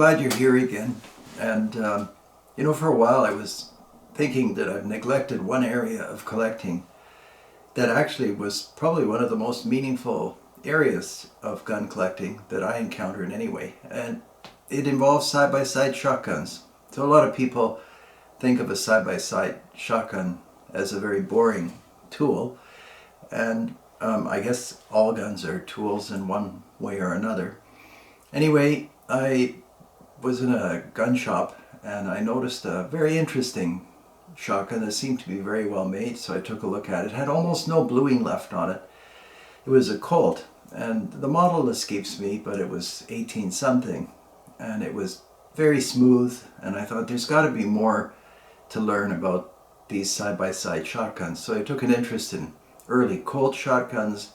glad you're here again. And, for a while I was thinking that I've neglected one area of collecting that actually was probably one of the most meaningful areas of gun collecting that I encountered anyway. And it involves side-by-side shotguns. So a lot of people think of a side-by-side shotgun as a very boring tool. And I guess all guns are tools in one way or another. Anyway, I was in a gun shop and I noticed a very interesting shotgun that seemed to be very well made, so I took a look at it. It had almost no bluing left on it. It was a Colt, and the model escapes me, but it was 18 something, and it was very smooth, and I thought there's got to be more to learn about these side-by-side shotguns. So I took an interest in early Colt shotguns,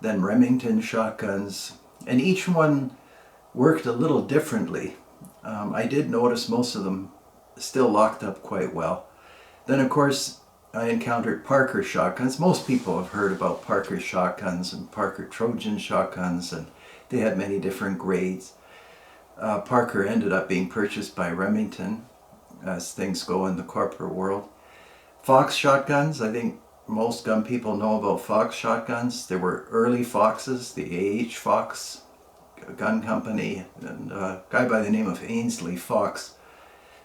then Remington shotguns, and each one worked a little differently. I did notice most of them still locked up quite well. Then of course I encountered Parker shotguns. Most people have heard about Parker shotguns and Parker Trojan shotguns, and they had many different grades. Parker ended up being purchased by Remington, as things go in the corporate world. Fox shotguns, I think most gun people know about Fox shotguns. There were early Foxes, the A.H. Fox gun company, and a guy by the name of Ainsley Fox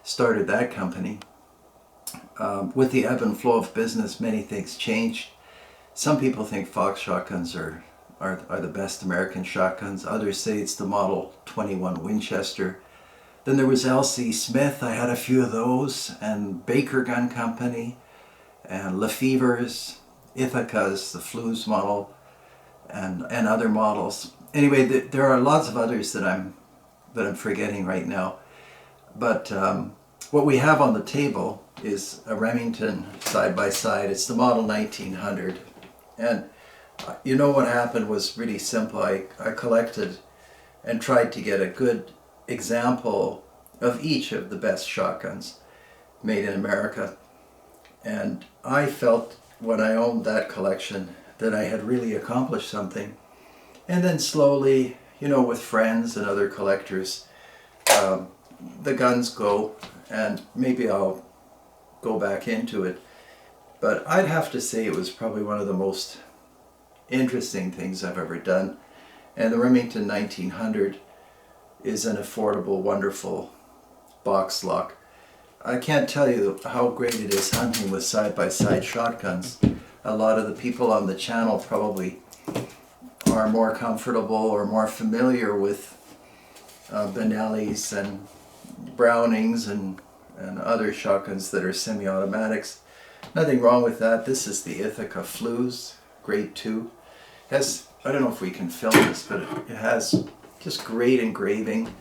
started that company. With the ebb and flow of business, many things changed. Some people think Fox shotguns are the best American shotguns. Others say it's the Model 21 Winchester. Then there was L.C. Smith. I had a few of those, and Baker Gun Company, and Lefevre's, Ithaca's, the Flues model, and other models. Anyway, there are lots of others that I'm forgetting right now. But what we have on the table is a Remington side-by-side. It's the model 1900. And what happened was really simple. I collected and tried to get a good example of each of the best shotguns made in America. And I felt when I owned that collection that I had really accomplished something. And then slowly, with friends and other collectors, the guns go, and maybe I'll go back into it. But I'd have to say it was probably one of the most interesting things I've ever done. And the Remington 1900 is an affordable, wonderful box lock. I can't tell you how great it is hunting with side-by-side shotguns. A lot of the people on the channel probably are more comfortable or more familiar with Benellis and Brownings and other shotguns that are semi-automatics. Nothing wrong with that. This is the Ithaca Flues, grade 2. It has, I don't know if we can film this, but it has just great engraving.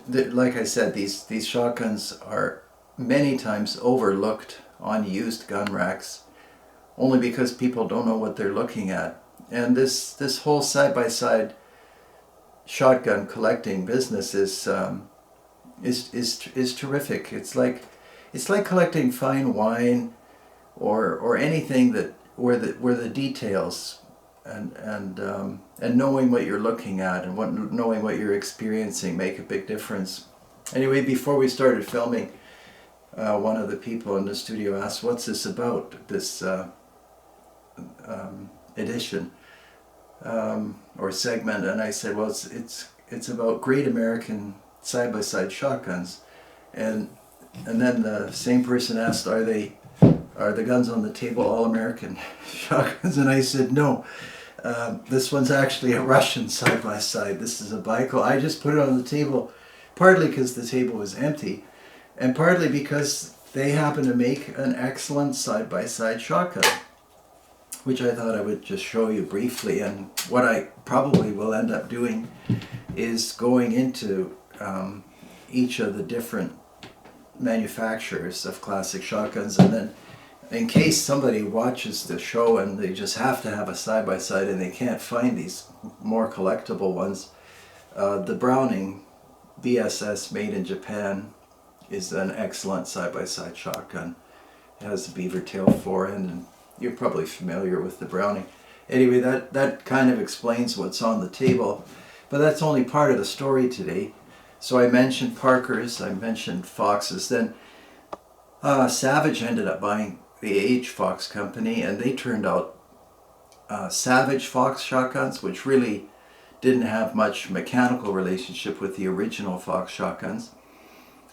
Like I said, these shotguns are many times overlooked on used gun racks, only because people don't know what they're looking at. And this whole side-by-side shotgun collecting business is terrific. It's like collecting fine wine or anything that where the details and knowing what you're looking at and knowing what you're experiencing make a big difference. Anyway, before we started filming, one of the people in the studio asked, "What's this about? This edition or segment?" And I said, "Well, it's about great American side-by-side shotguns." And then the same person asked, "Are the guns on the table all American shotguns?" And I said, "No. This one's actually a Russian side-by-side. This is a Baikal. I just put it on the table partly because the table was empty, and partly because they happen to make an excellent side-by-side shotgun, which I thought I would just show you briefly. And what I probably will end up doing is going into each of the different manufacturers of classic shotguns, and then in case somebody watches the show and they just have to have a side-by-side and they can't find these more collectible ones, the Browning BSS made in Japan is an excellent side-by-side shotgun. It has the beaver tail forend, and you're probably familiar with the Browning. Anyway, that kind of explains what's on the table. But that's only part of the story today. So I mentioned Parkers, I mentioned Foxes. Then Savage ended up buying the H Fox company, and they turned out Savage Fox shotguns, which really didn't have much mechanical relationship with the original Fox shotguns,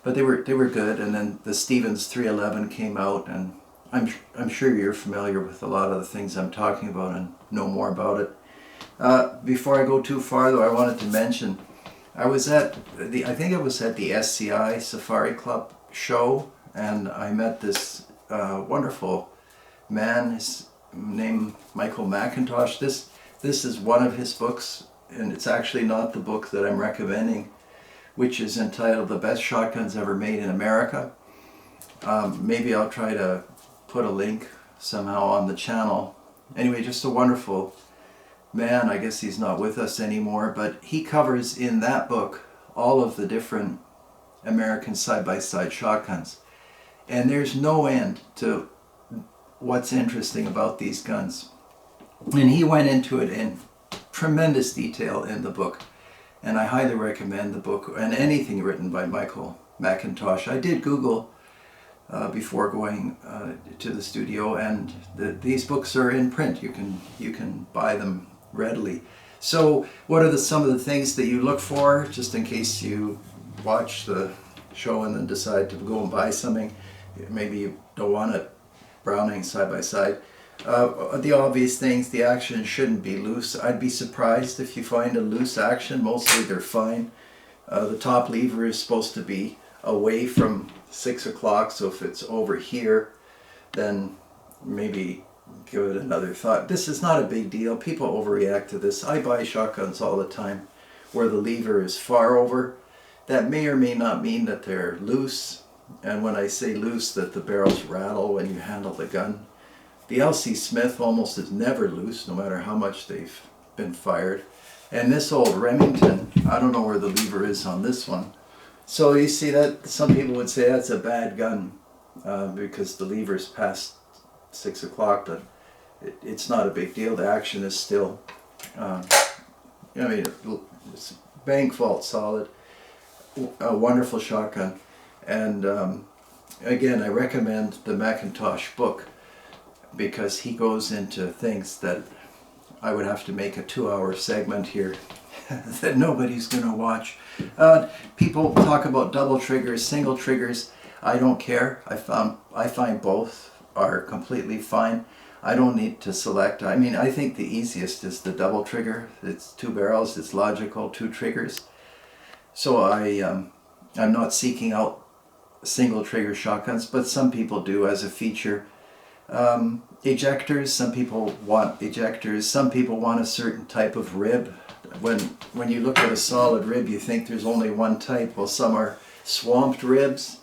but they were good. And then the Stevens 311 came out, and I'm sure you're familiar with a lot of the things I'm talking about and know more about it. Before I go too far, though, I wanted to mention I think it was at the SCI Safari Club show, and I met this wonderful man. His name Michael Macintosh. This is one of his books, and it's actually not the book that I'm recommending, which is entitled "The Best Shotguns Ever Made in America." Maybe I'll try to put a link somehow on the channel. Anyway, just a wonderful man. I guess he's not with us anymore, but he covers in that book all of the different American side-by-side shotguns. And there's no end to what's interesting about these guns. And he went into it in tremendous detail in the book. And I highly recommend the book and anything written by Michael Macintosh. I did Google before going to the studio, and these books are in print. You can buy them readily. So what are some of the things that you look for, just in case you watch the show and then decide to go and buy something? Maybe you don't want a Browning side by side. The obvious things: the action shouldn't be loose. I'd be surprised if you find a loose action. Mostly they're fine. The top lever is supposed to be away from 6 o'clock, so if it's over here, then maybe give it another thought. This is not a big deal. People overreact to this. I buy shotguns all the time where the lever is far over. That may or may not mean that they're loose, and when I say loose, that the barrels rattle when you handle the gun. The L.C. Smith almost is never loose, no matter how much they've been fired. And this old Remington, I don't know where the lever is on this one. So you see that some people would say that's a bad gun because the lever's past 6 o'clock, but it's not a big deal. The action is still, it's bank vault solid, a wonderful shotgun. And again, I recommend the Macintosh book because he goes into things that I would have to make a 2-hour segment here that nobody's going to watch. People talk about double triggers, single triggers. I don't care. I find both are completely fine. I don't need to select. I mean, I think the easiest is the double trigger. It's 2 barrels. It's logical, 2 triggers. So I'm not seeking out single trigger shotguns, but some people do as a feature. Ejectors. Some people want ejectors. Some people want a certain type of rib. When you look at a solid rib, you think there's only one type. Well, some are swamped ribs.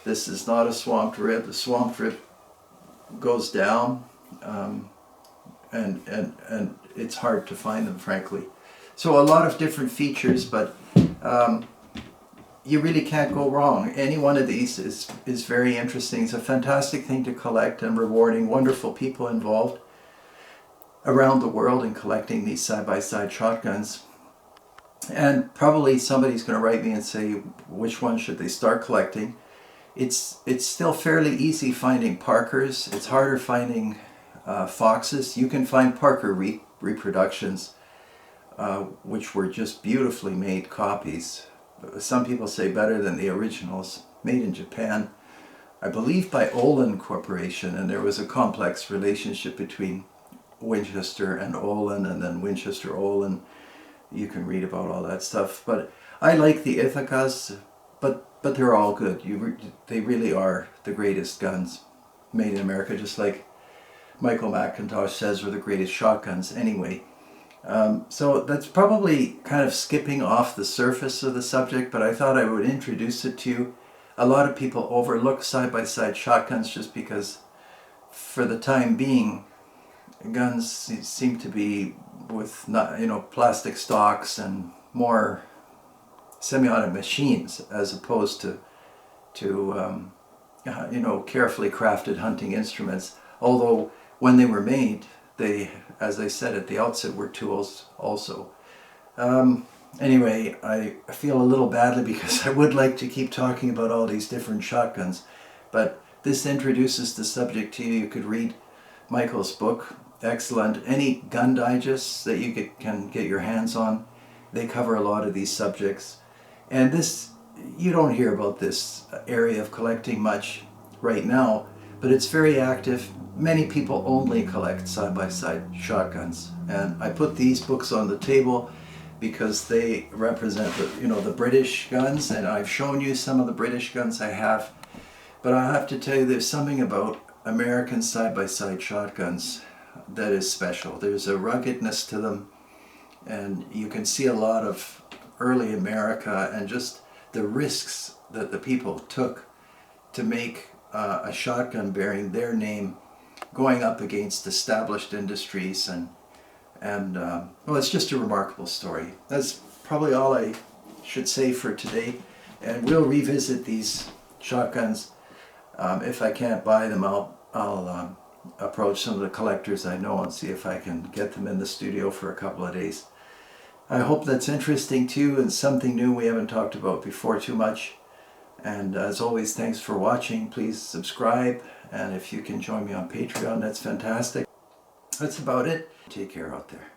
This is not a swamped rib. The swamped rib goes down, and it's hard to find them, frankly. So a lot of different features, but you really can't go wrong. Any one of these is very interesting. It's a fantastic thing to collect and rewarding. Wonderful people involved around the world in collecting these side-by-side shotguns. And probably somebody's going to write me and say, which one should they start collecting? It's still fairly easy finding Parkers. It's harder finding Foxes. You can find Parker reproductions, which were just beautifully made copies. Some people say better than the originals, made in Japan, I believe by Olin Corporation, and there was a complex relationship between Winchester and Olin, and then Winchester Olin. You can read about all that stuff. But I like the Ithacas, but they're all good. They really are the greatest guns made in America, just like Michael Macintosh says are the greatest shotguns anyway. So that's probably kind of skipping off the surface of the subject, but I thought I would introduce it to you. A lot of people overlook side-by-side shotguns just because, for the time being, guns seem to be with plastic stocks and more semi-automatic machines as opposed to carefully crafted hunting instruments. Although when they were made, they, as I said at the outset, were tools also. Anyway, I feel a little badly because I would like to keep talking about all these different shotguns, but this introduces the subject to you. You could read Michael's book, excellent. Any gun digests that you can get your hands on, they cover a lot of these subjects. And this, you don't hear about this area of collecting much right now, but it's very active. Many people only collect side-by-side shotguns, and I put these books on the table because they represent the British guns, and I've shown you some of the British guns I have. But I have to tell you, there's something about American side-by-side shotguns that is special. There's a ruggedness to them, and you can see a lot of early America and just the risks that the people took to make a shotgun bearing their name, going up against established industries, and well, it's just a remarkable story. That's probably all I should say for today, and we'll revisit these shotguns. If I can't buy them, I'll approach some of the collectors I know and see if I can get them in the studio for a couple of days. I hope that's interesting to you and something new we haven't talked about before too much. And as always, thanks for watching. Please subscribe, and if you can join me on Patreon, that's fantastic. That's about it. Take care out there.